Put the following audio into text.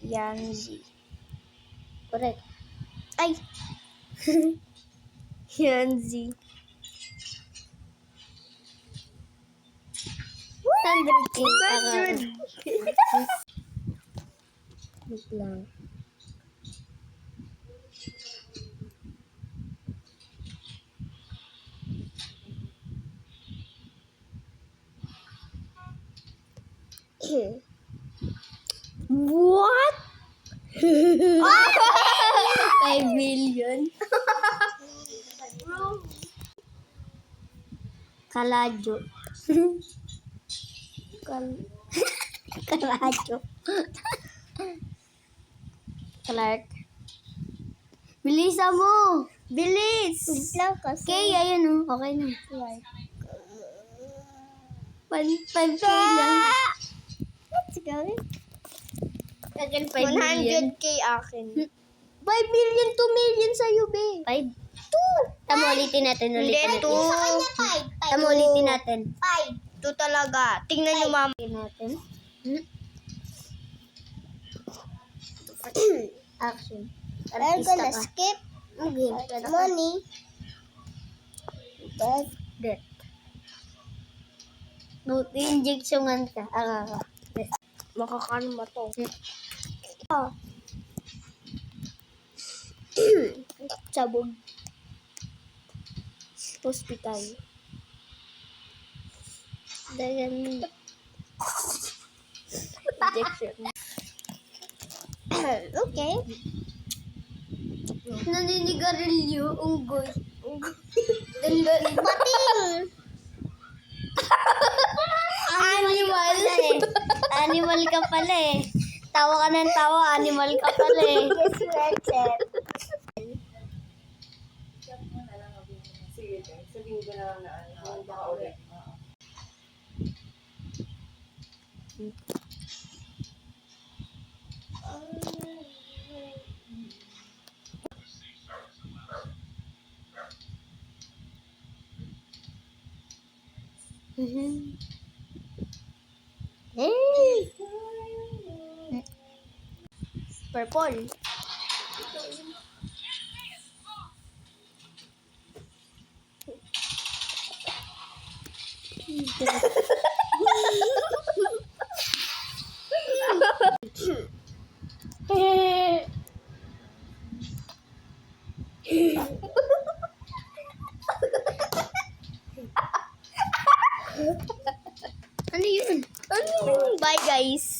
Yanzi. Correct. Ay! Yanzi. 100K. 100. Wait lang. What? 5 million. Kaladyo. Kaladyo. Clark. Bilisan mo. Bilis! Wait lang kasi. Okay, ayun o. Okay na. Clark. 5K lang. Let's go. Akin 5 million. 100K akin. 5 million, 2 million sa'yo, be. 5? 2. Tama, ulitin natin. Hindi, 2. Tama, ulitin natin. 2 talaga. Tingnan nyo, mama. Ulitin natin. Action. I'm Artista gonna ka. skip Okay. money. Death. No, injectionan ka. Makakarma to. Sabog. Hospital. Dagan. Injection. Okay. Naninigarilyo, unggoy. Bating! Animal. Animal ka pala eh. Tawa ka ng tawa, animal ka pala eh. Guess wretched. Sabihin ko na lang na baka ulit. Hey! Purple. Ano yun? Bye, guys.